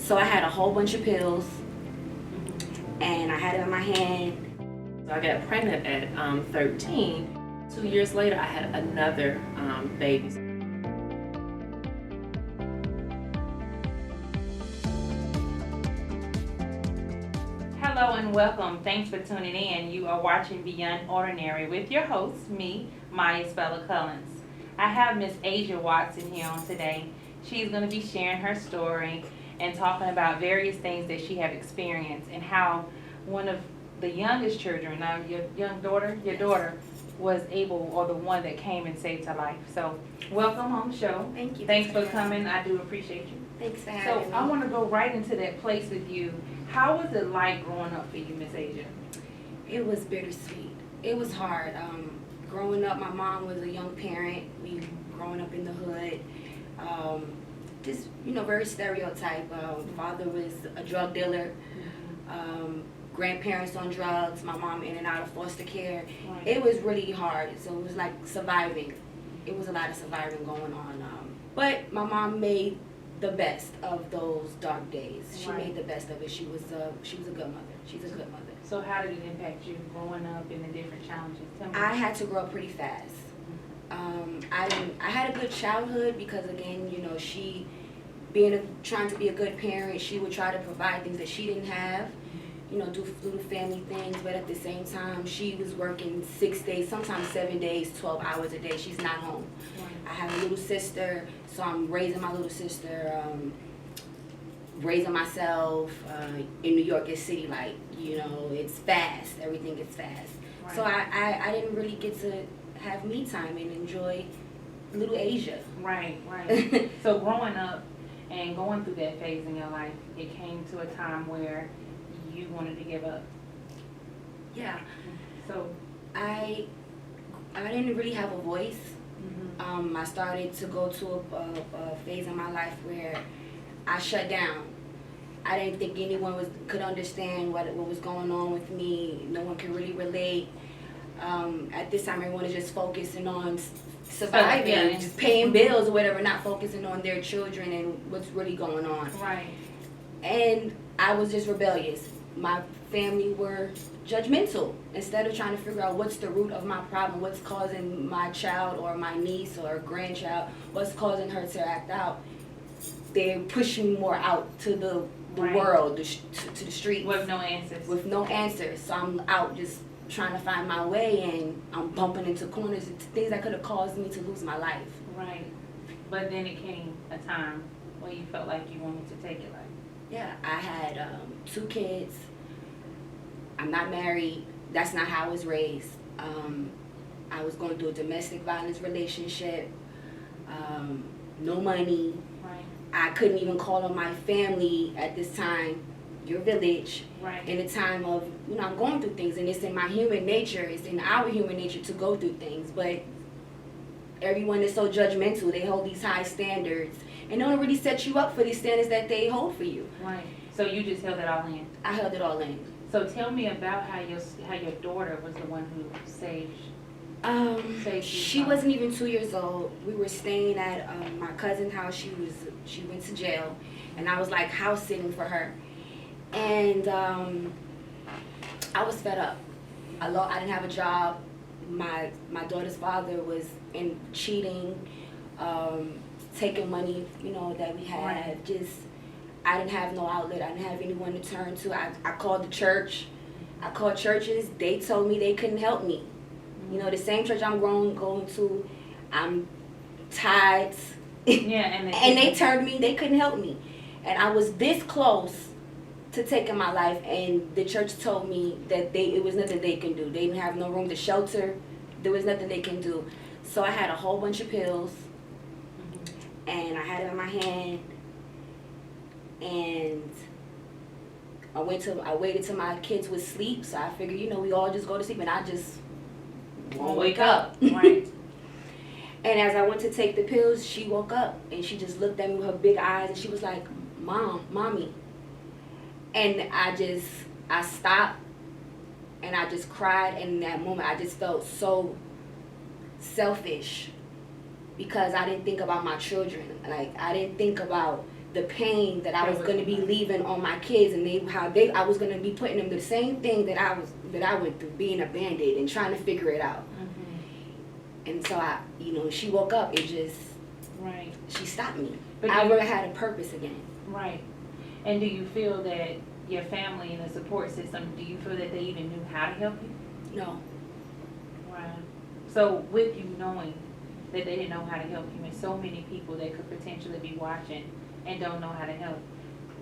So I had a whole bunch of pills, and I had it in my hand. So I got pregnant at 13. 2 years later, I had another baby. Hello and welcome. Thanks for tuning in. You are watching Beyond Ordinary with your host, me, Maya Spella Cullins. I have Miss Asia Watson here on today. She's going to be sharing her story and talking about various things that she have experienced and how one of the youngest children, now your daughter was able, or the one that came and saved her life. So welcome on the show. Thank you. Thanks for coming. I do appreciate you. Thanks for So having me. I want to go right into that place with you. How was it like growing up for you, Miss Asia? It was bittersweet. It was hard. Growing up, my mom was a young parent. We growing up in the hood. Just, very stereotype. Father was a drug dealer. Grandparents on drugs. My mom in and out of foster care. Right. It was really hard. So it was like surviving. It was a lot of surviving going on. But my mom made the best of those dark days. She Right. made the best of it. She was a good mother. She's a good mother. So how did it impact you growing up and the different challenges? Tell me. I had to grow up pretty fast. I had a good childhood because, again, she trying to be a good parent, she would try to provide things that she didn't have, do little family things, but at the same time she was working 6 days, sometimes 7 days, 12 hours a day. She's not home. Right. I have a little sister, so I'm raising my little sister, raising myself. In New York, it's city light, it's fast, everything gets fast. Right. So I didn't really get to have me time and enjoy little Asia. Right. So growing up and going through that phase in your life, it came to a time where you wanted to give up. Yeah. So I didn't really have a voice. I started to go to a phase in my life where I shut down. I didn't think anyone could understand what was going on with me. No one could really relate. At this time, everyone is just focusing on surviving, Yeah. just paying bills or whatever, not focusing on their children and what's really going on. right. And I was just rebellious. My family were judgmental. Instead of trying to figure out what's the root of my problem, what's causing my child or my niece or grandchild, what's causing her to act out, they're pushing more out to the Right. world, to the streets. With no answers. With no answers. So I'm out just trying to find my way, and I'm bumping into corners, into things that could have caused me to lose my life. Right. But then it came a time where you felt like you wanted to take your life. Yeah, I had 2 kids. I'm not married. That's not how I was raised. I was going through a domestic violence relationship. No money. Right. I couldn't even call on my family at this time, your village, Right. in a time of, I'm going through things, and it's in my human nature, it's in our human nature to go through things, but everyone is so judgmental. They hold these high standards, and they don't really set you up for these standards that they hold for you. Right. So you just held it all in. I held it all in. So tell me about how your daughter was the one who saved you She from- wasn't even 2 years old. We were staying at my cousin's house. She went to jail, and I was like house sitting for her. And I was fed up. I didn't have a job. My daughter's father was in cheating, taking money, that we had. Right. Just, I didn't have no outlet. I didn't have anyone to turn to. I called the church. I called churches. They told me they couldn't help me. The same church I'm going to, I'm tithes. Yeah, and they turned me, they couldn't help me. And I was this close to taking my life, and the church told me that it was nothing they can do. They didn't have no room to shelter. There was nothing they can do. So I had a whole bunch of pills, and I had it in my hand, and I waited till my kids would sleep. So I figured, we all just go to sleep, and I just won't wake up. Right. And as I went to take the pills, she woke up, and she just looked at me with her big eyes, and she was like, Mommy. And I stopped, and I just cried. And in that moment, I just felt so selfish because I didn't think about my children. Like, I didn't think about the pain that I was going to be leaving on my kids, and I was going to be putting them the same thing that I went through, being abandoned and trying to figure it out. And so she woke up, she stopped me. But I really had a purpose again. Right. And do you feel that your family and the support system, do you feel that they even knew how to help you? No. Right. So with you knowing that they didn't know how to help you, and so many people that could potentially be watching and don't know how to help,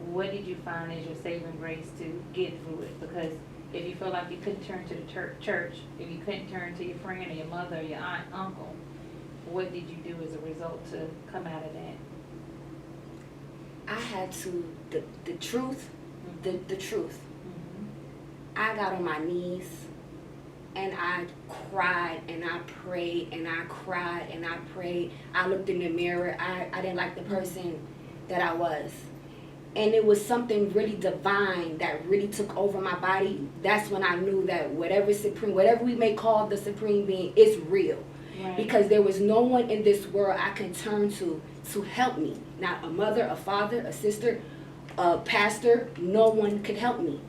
what did you find as your saving grace to get through it? Because if you feel like you couldn't turn to the church, if you couldn't turn to your friend or your mother or your aunt, uncle, what did you do as a result to come out of that? I had to, the truth, the truth. I got on my knees and I cried and I prayed and I cried and I prayed. I looked in the mirror. I didn't like the person that I was. And it was something really divine that really took over my body. That's when I knew that whatever we may call the supreme being, it's real. Right. Because there was no one in this world I could turn to help me. Not a mother, a father, a sister, a pastor. No one could help me.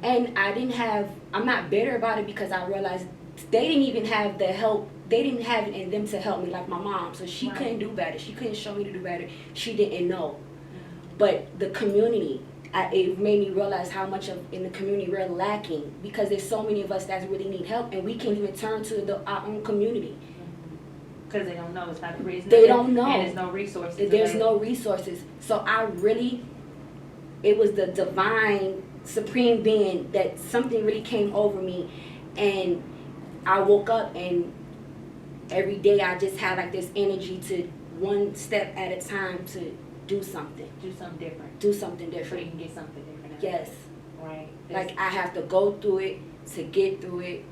And I'm not bitter about it, because I realized they didn't even have the help. They didn't have it in them to help me like my mom. So she couldn't do better. She couldn't show me to do better. She didn't know. But the community, it made me realize how much in the community we're lacking, because there's so many of us that really need help, and we can't even turn to our own community. Because they don't know. It's not the reason. They don't know. And there's no resources. There's no resources. So it was the divine supreme being that something really came over me, and I woke up, and every day I just had like this energy to one step at a time to do something. Do something different. Do something So you different. can get something different out. Yes. Right. Like I have to go through it to get through it.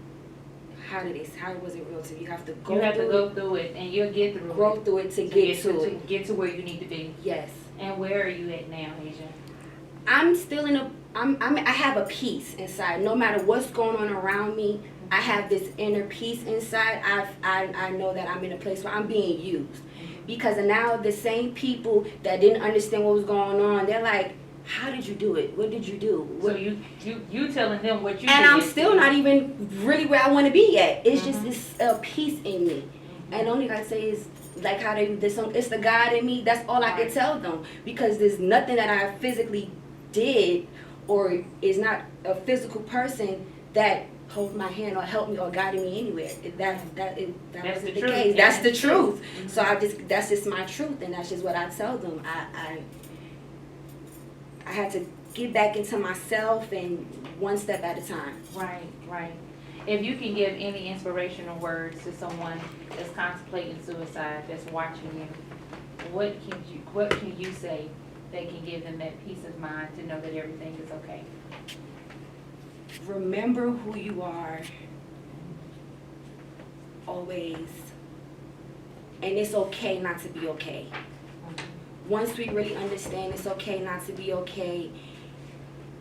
How was it real to you? You have to go through it, and you'll get through grow it. through it to get to it. To get to where you need to be. Yes. And where are you at now, Asia? I'm still I have a peace inside. No matter what's going on around me, I have this inner peace inside. I know that I'm in a place where I'm being used. Because now the same people that didn't understand what was going on, they're like, how did you do it? What did you do? So you telling them what you did. And I'm still not even really where I want to be yet. It's just this peace in me. And the only thing I say is, like how it's the God in me. That's all I can tell them. Because there's nothing that I physically did or is not a physical person that hold my hand or help me or guided me anywhere. That wasn't the case. That's the truth. So that's just my truth, and that's just what I tell them. I had to get back into myself, and one step at a time. Right. If you can give any inspirational words to someone that's contemplating suicide, that's watching you, what can you say that can give them that peace of mind to know that everything is okay? Remember who you are always, and it's okay not to be okay. Once we really understand it's okay not to be okay,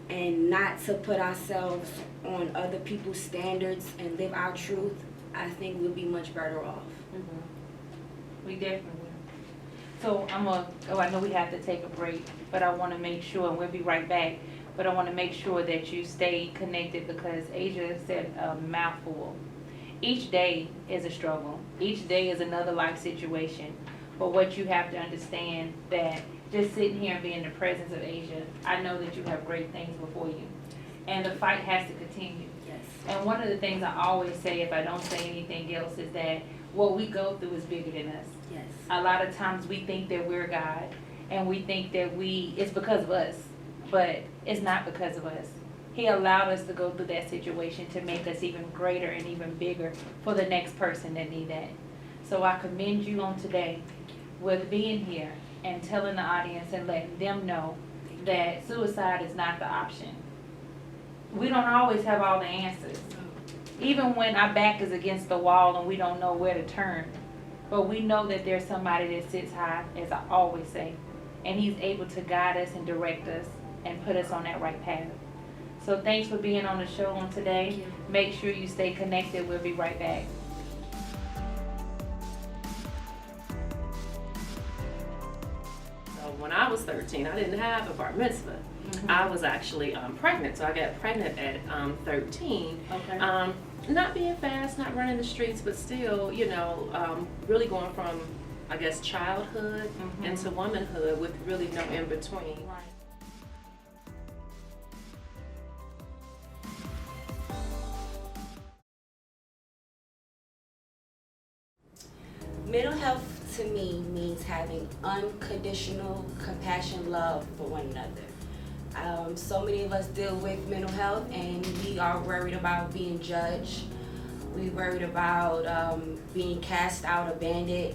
and not to put ourselves on other people's standards and live our truth, I think we'll be much better off. We definitely will. So I know we have to take a break, but I want to make sure, and we'll be right back, but I want to make sure that you stay connected, because Asia said a mouthful. Each day is a struggle. Each day is another life situation. But what you have to understand, that just sitting here and being in the presence of Asia, I know that you have great things before you. And the fight has to continue. Yes. And one of the things I always say, if I don't say anything else, is that what we go through is bigger than us. Yes. A lot of times we think that we're God, and we think that it's because of us. But it's not because of us. He allowed us to go through that situation to make us even greater and even bigger for the next person that need that. So I commend you on today with being here and telling the audience and letting them know that suicide is not the option. We don't always have all the answers. Even when our back is against the wall and we don't know where to turn. But we know that there's somebody that sits high, as I always say, and he's able to guide us and direct us and put us on that right path. So thanks for being on the show on today. Make sure you stay connected. We'll be right back. So when I was was 13, I didn't have a bar mitzvah. I was actually pregnant, so I got pregnant at 13. Okay. Not being fast, not running the streets, but still, really going from, I guess, childhood into womanhood with really no in between. Right. Mental health to me means having unconditional compassion, love for one another. So many of us deal with mental health and we are worried about being judged. We're worried about being cast out, abandoned.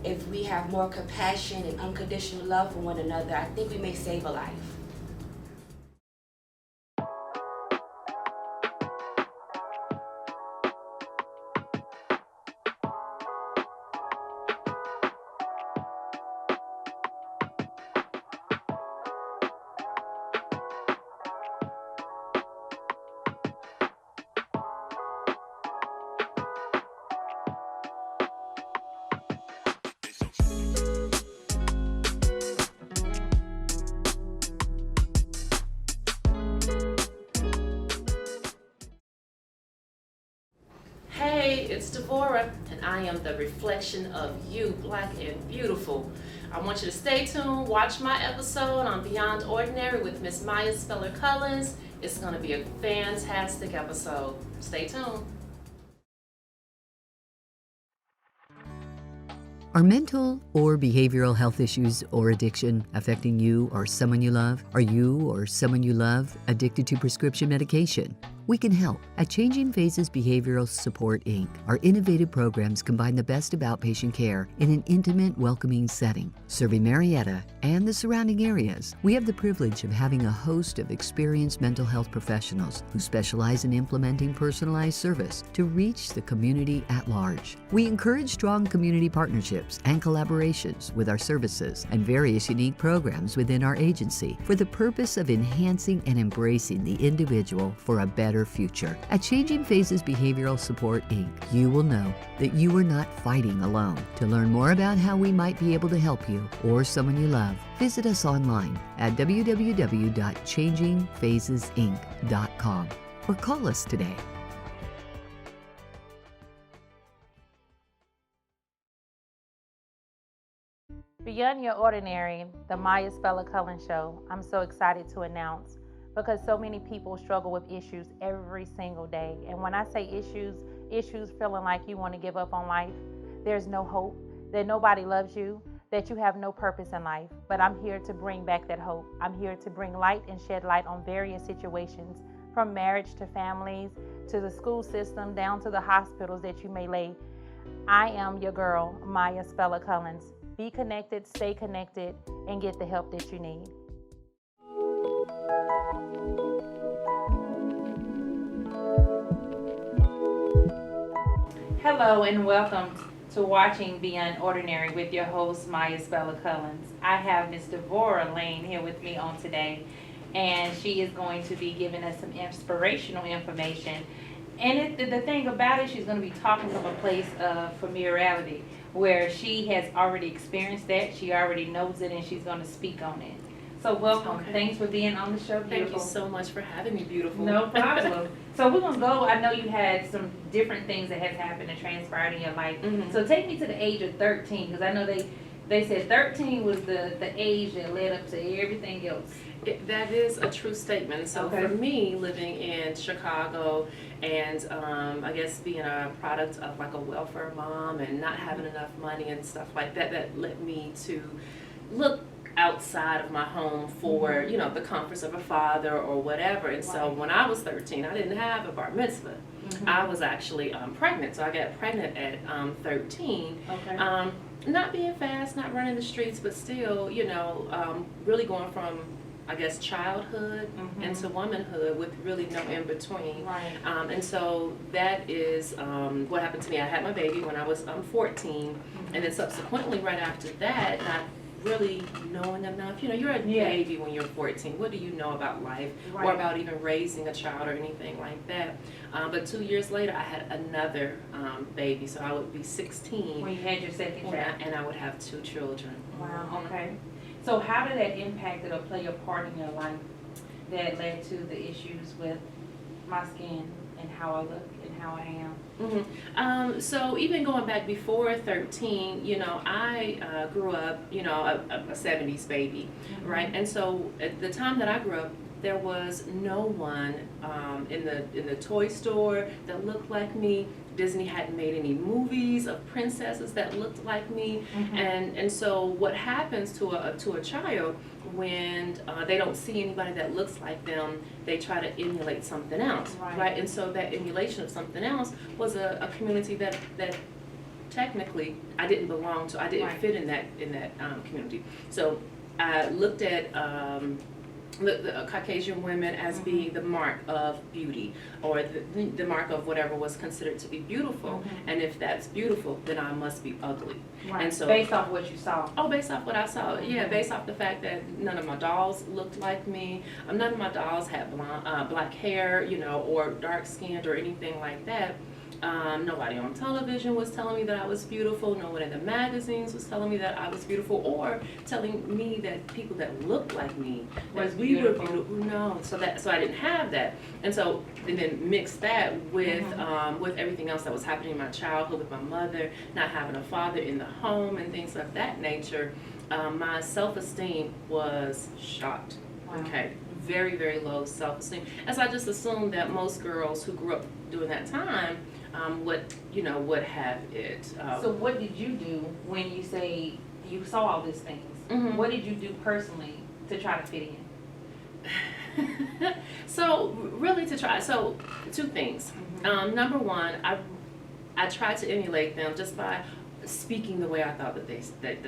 If we have more compassion and unconditional love for one another, I think we may save a life. Hey, it's Devorah, and I am the reflection of you, black and beautiful. I want you to stay tuned, watch my episode on Beyond Ordinary with Miss Maya Speller-Collins. It's going to be a fantastic episode. Stay tuned. Are mental or behavioral health issues or addiction affecting you or someone you love? Are you or someone you love addicted to prescription medication? We can help. At Changing Phases Behavioral Support, Inc., our innovative programs combine the best of outpatient care in an intimate, welcoming setting. Serving Marietta and the surrounding areas, we have the privilege of having a host of experienced mental health professionals who specialize in implementing personalized service to reach the community at large. We encourage strong community partnerships and collaborations with our services and various unique programs within our agency for the purpose of enhancing and embracing the individual for a better future. At Changing Phases Behavioral Support, Inc., you will know that you are not fighting alone. To learn more about how we might be able to help you or someone you love, visit us online at www.changingphasesinc.com or call us today. Beyond Your Ordinary, the Maya Speller-Collins Show, I'm so excited to announce because so many people struggle with issues every single day. And when I say issues feeling like you want to give up on life, there's no hope, that nobody loves you, that you have no purpose in life. But I'm here to bring back that hope. I'm here to bring light and shed light on various situations, from marriage to families, to the school system, down to the hospitals that you may lay. I am your girl, Maya Speller-Collins. Be connected, stay connected, and get the help that you need. Hello and welcome to watching Beyond Ordinary with your host, Maya Speller-Collins. I have Miss Devorah Lane here with me on today, and she is going to be giving us some inspirational information. And the thing about it, she's going to be talking from a place of familiarity, where she has already experienced that, she already knows it, and she's going to speak on it. So welcome. Okay. Thanks for being on the show, beautiful. Thank you so much for having me, beautiful. No problem. So we're going to go. I know you had some different things that has happened and transpired in your life. Mm-hmm. So take me to the age of 13, because I know they said 13 was the age that led up to everything else. That is a true statement. So okay. For me, living in Chicago and I guess being a product of like a welfare mom and not having enough money and stuff like that, that led me to look outside of my home for, you know, the comforts of a father or whatever. And so when I was 13, I didn't have a bar mitzvah. Mm-hmm. I was actually pregnant. So I got pregnant at 13. Okay. Not being fast, not running the streets, but still, you know, really going from, I guess, childhood into womanhood with really no in between. Right. And so that is what happened to me. I had my baby when I was 14, and then subsequently right after that, not really knowing enough. You know, you're a baby when you're 14. What do you know about life or about even raising a child or anything like that? But 2 years later, I had another baby, so I would be 16. When you had your second child. And I would have 2 children. Wow, okay. So how did that impact or play a part in your life that led to the issues with my skin and how I look and how I am? So even going back before 13, I grew up, a 70s baby, right? And so at the time that I grew up, there was no one in the toy store that looked like me. Disney hadn't made any movies of princesses that looked like me, and so what happens to a child when they don't see anybody that looks like them, they try to emulate something else, right? And so that emulation of something else was a community that technically I didn't belong to. I didn't fit in that community. So I looked at the Caucasian women as being the mark of beauty, or the mark of whatever was considered to be beautiful. And if that's beautiful, then I must be ugly. Right. And so based off what you saw. Oh, based off what I saw. Yeah, based off the fact that none of my dolls looked like me. None of my dolls had black hair, or dark skinned or anything like that. Nobody on television was telling me that I was beautiful. No one in the magazines was telling me that I was beautiful, or telling me that people that looked like me Was we were beautiful. beautiful. No, so I didn't have that, and then mix that with everything else that was happening in my childhood, with my mother not having a father in the home and things of that nature. My self-esteem was shot. Wow. Okay, very, very low self-esteem. As I just assumed that most girls who grew up during that time would have it. So what did you do when you say you saw all these things? What did you do personally to try to fit in? So really so two things. Number one, I tried to emulate them just by speaking the way I thought that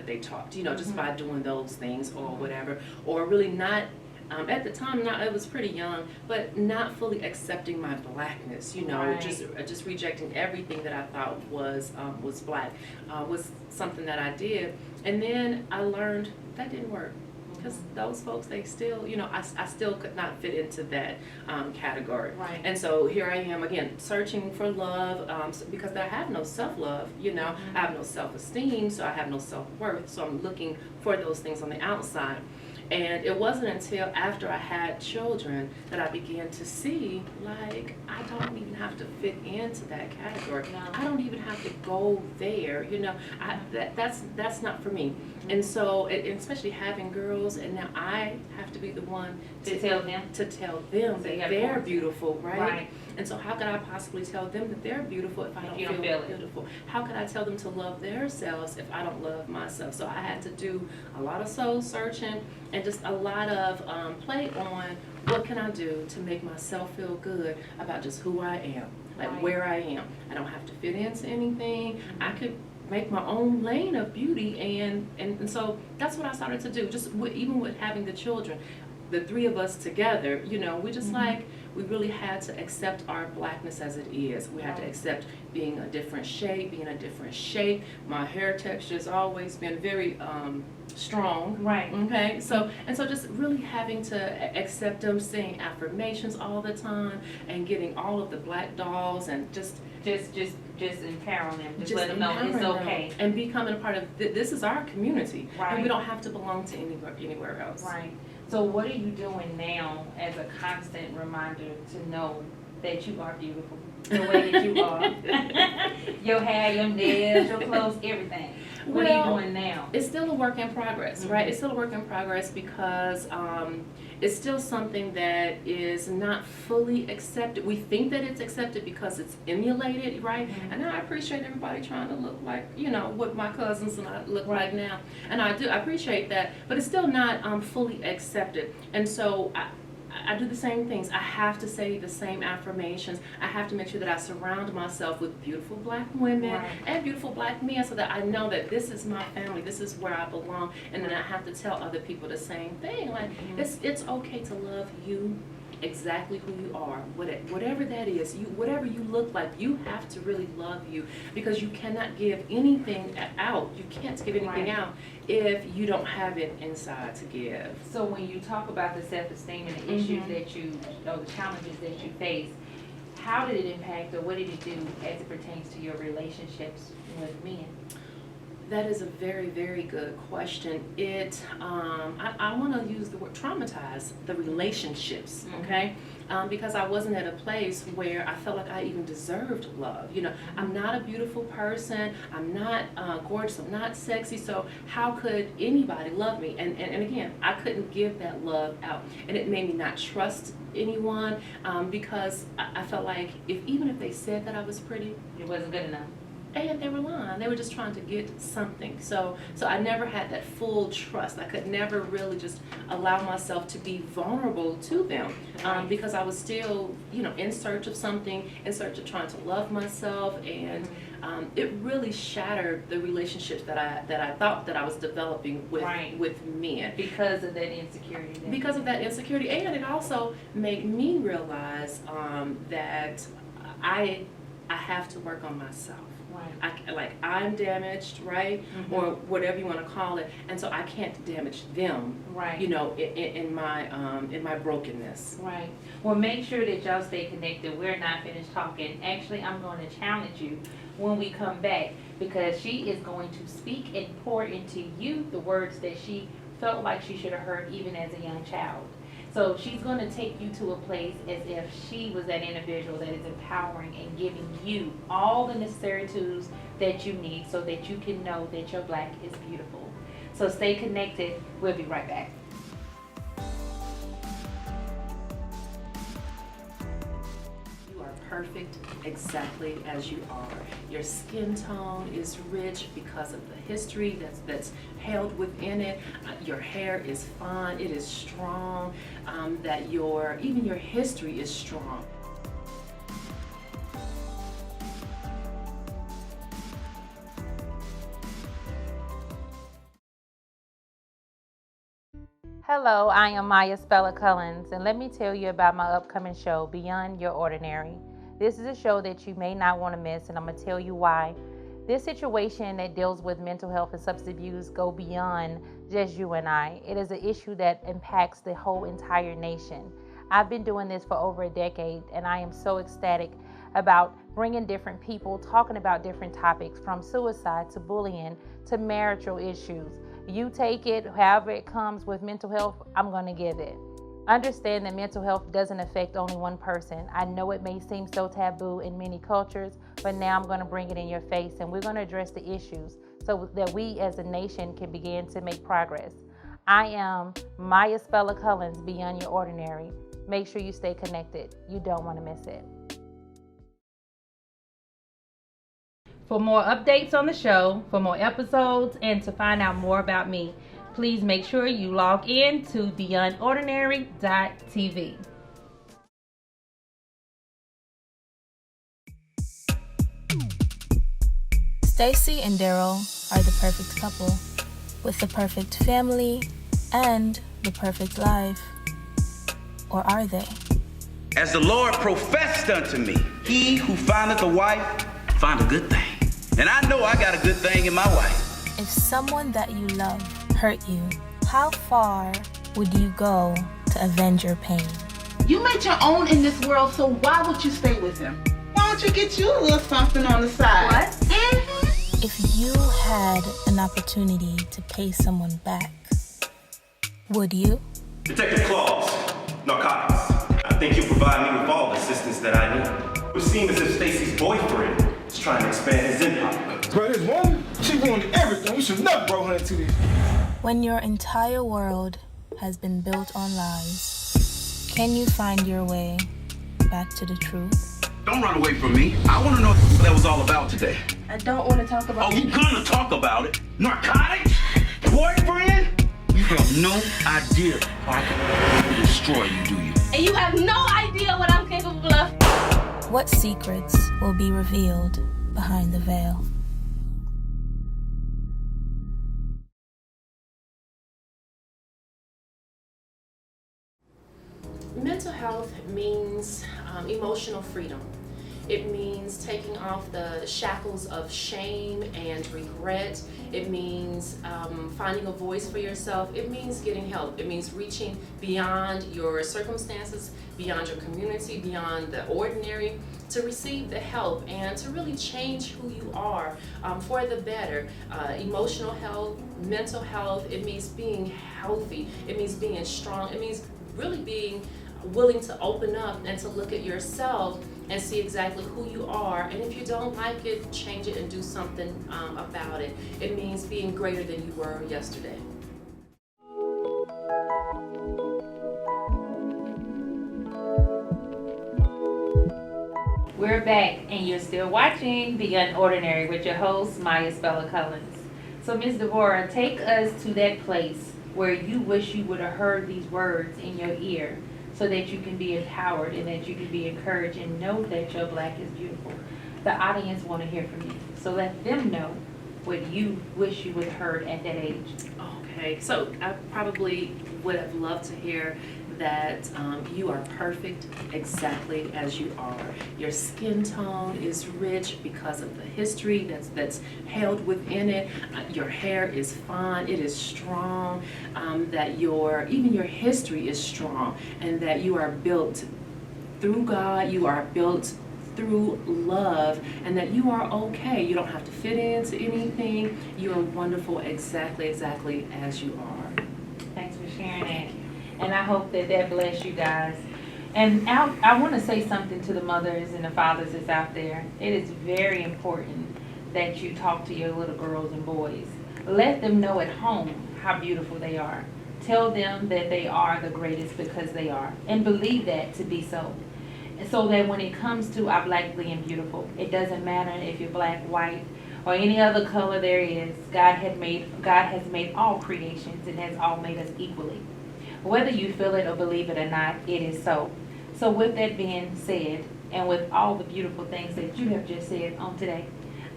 they talked, just by doing those things or whatever, or really not. At the time, I was pretty young, but not fully accepting my blackness. Right. Just rejecting everything that I thought was black, was something that I did, and then I learned that didn't work. Because those folks, they still, I still could not fit into that category. Right. And so here I am again, searching for love, because I have no self-love, I have no self-esteem, so I have no self-worth. So I'm looking for those things on the outside. And it wasn't until after I had children that I began to see, like, I don't even have to fit into that category. No. I don't even have to go there, that's not for me. And so, especially having girls, and now I have to be the one To tell them that they're beautiful, right? Right. And so how could I possibly tell them that they're beautiful if I don't you don't feel feel it? beautiful? How could I tell them to love themselves if I don't love myself? So I had to do a lot of soul searching and just a lot of play on what can I do to make myself feel good about just who I am, like Right. where I am. I don't have to fit into anything. I could make my own lane of beauty, and so that's what I started to do. Just even with having the children, the three of us together, we just we really had to accept our blackness as it is. We had to accept being a different shape, being a different shape. My hair texture has always been very strong. Right. Okay. So just really having to accept them, saying affirmations all the time, and getting all of the black dolls, and just empower them. Just let them know it's empowering them okay. and becoming a part of this is our community, Right. and we don't have to belong to anywhere else. Right. So what are you doing now as a constant reminder to know that you are beautiful the way that you are? Your hair, your nails, your clothes, everything. What are you doing now? It's still a work in progress, right? It's still a work in progress because it's still something that is not fully accepted. We think that it's accepted because it's emulated, right? And I appreciate everybody trying to look like, what my cousins and I look like now. And I appreciate that, but it's still not fully accepted. And so I do the same things. I have to say the same affirmations. I have to make sure that I surround myself with beautiful black women Right. and beautiful black men, so that I know that this is my family, this is where I belong, and then I have to tell other people the same thing. Like, it's okay to love you exactly who you are, whatever that is, whatever you look like. You have to really love you, because you cannot give anything out. You can't give anything Right. out if you don't have it inside to give. So when you talk about the self-esteem and the issues or the challenges that you face, how did it impact, or what did it do as it pertains to your relationships with men? That is a very, very good question. I want to use the word traumatize the relationships, okay? Because I wasn't at a place where I felt like I even deserved love. You know, I'm not a beautiful person. I'm not gorgeous. I'm not sexy. So how could anybody love me? And again, I couldn't give that love out, and it made me not trust anyone because I felt like even if they said that I was pretty, It wasn't good enough. and they were lying. They were just trying to get something. So I never had that full trust. I could never really just allow myself to be vulnerable to them because I was still, you know, in search of something, in search of trying to love myself, and it really shattered the relationships that I thought that I was developing with men Because of that insecurity. because of that insecurity, and it also made me realize that I have to work on myself. I'm damaged, right? Or whatever you want to call it, and so I can't damage them, Right. you know, in my brokenness. Right. Well, make sure that y'all stay connected. We're not finished talking. Actually, I'm going to challenge you when we come back, because she is going to speak and pour into you the words that she felt like she should have heard even as a young child. So she's going to take you to a place as if she was that individual that is empowering and giving you all the necessary tools that you need so that you can know that your black is beautiful. So stay connected. We'll be right back. You are perfect exactly as you are. Your skin tone is rich because of the history that's held within it. Your hair is fine, it is strong, that even your history is strong. Hello, I am Maya Spella Cullins, and let me tell you about my upcoming show, Beyond Your Ordinary. This is a show that you may not want to miss, and I'm going to tell you why. This situation that deals with mental health and substance abuse go beyond just you and I. It is an issue that impacts the whole entire nation. I've been doing this for over a decade, and I am so ecstatic about bringing different people, talking about different topics, from suicide to bullying to marital issues. You take it, however it comes with mental health, I'm going to give it. Understand that mental health doesn't affect only one person. I know it may seem so taboo in many cultures, but now I'm going to bring it in your face, and we're going to address the issues so that we as a nation can begin to make progress. I am Maya Spella Cullins, Beyond Your Ordinary. Make sure you stay connected. You don't want to miss it. For more updates on the show, for more episodes, and to find out more about me, please make sure you log in to beyondordinary.tv. Stacy and Daryl are the perfect couple, with the perfect family and the perfect life. Or are they? As the Lord professed unto me, he who findeth a wife, find a good thing. And I know I got a good thing in my wife. If someone that you love hurt you, how far would you go to avenge your pain? You made your own in this world, so why would you stay with him? Why don't you get you a little something on the side? What? Mm-hmm. If you had an opportunity to pay someone back, would you? Detective Claus, narcotics. I think you'll provide me with all the assistance that I need. It would seem as if Stacy's boyfriend is trying to expand his empire. But this woman, she ruined everything. We should never brought her into this. When your entire world has been built on lies, can you find your way back to the truth? Don't run away from me. I want to know what that was all about today. I don't want to talk about Oh, you gonna talk about it? Narcotics? Boyfriend? You have no idea how I can destroy you, do you? And you have no idea what I'm capable of. What secrets will be revealed behind the veil? Mental health means emotional freedom. It means taking off the shackles of shame and regret. It means finding a voice for yourself. It means getting help. It means reaching beyond your circumstances, beyond your community, beyond the ordinary, to receive the help and to really change who you are for the better. Emotional health, mental health, it means being healthy. It means being strong. It means really being willing to open up and to look at yourself and see exactly who you are. And if you don't like it, change it and do something about it. It means being greater than you were yesterday. We're back, and you're still watching Beyond Ordinary with your host, Maya Spella Collins. So, Ms. Devorah, take us to that place where you wish you would have heard these words in your ear so that you can be empowered and that you can be encouraged and know that your black is beautiful. The audience want to hear from you, so let them know what you wish you would have heard at that age. Okay, so I probably would have loved to hear that you are perfect exactly as you are. Your skin tone is rich because of the history that's held within it. Your hair is fine, it is strong, that even your history is strong, and that you are built through God, you are built through love, and that you are okay. You don't have to fit into anything. You are wonderful exactly as you are. Thanks for sharing that. And I hope that bless you guys. And I want to say something to the mothers and the fathers that's out there. It is very important that you talk to your little girls and boys. Let them know at home how beautiful they are. Tell them that they are the greatest because they are. And believe that to be so. So that when it comes to our black being beautiful, it doesn't matter if you're black, white, or any other color there is. God has made all creations and has all made us equally. Whether you feel it or believe it or not, it is so. So with that being said, and with all the beautiful things that you have just said on today,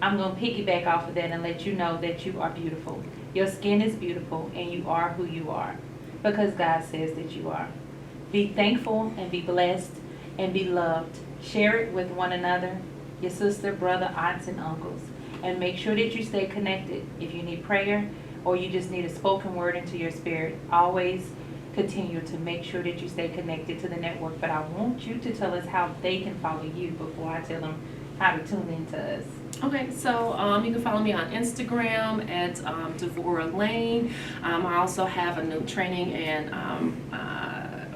I'm going to piggyback off of that and let you know that you are beautiful. Your skin is beautiful and you are who you are because God says that you are. Be thankful and be blessed and be loved. Share it with one another, your sister, brother, aunts, and uncles. And make sure that you stay connected. If you need prayer or you just need a spoken word into your spirit, always continue to make sure that you stay connected to the network. But I want you to tell us how they can follow you before I tell them how to tune into us. Okay, so you can follow me on Instagram at Devorah Lane. I also have a new training and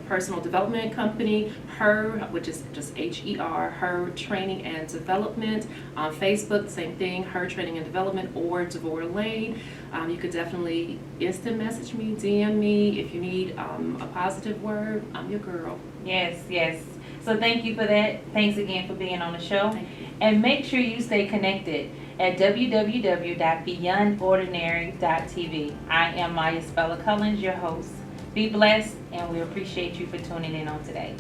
personal development company, Her, which is just H-E-R, Her Training and Development. On Facebook, same thing, Her Training and Development, or Devorah Lane. You could definitely instant message me, DM me if you need a positive word. I'm your girl. Yes, yes. So thank you for that. Thanks again for being on the show. And make sure you stay connected at www.beyondordinary.tv. I am Maya Spella Collins, your host. Be blessed, and we appreciate you for tuning in on today.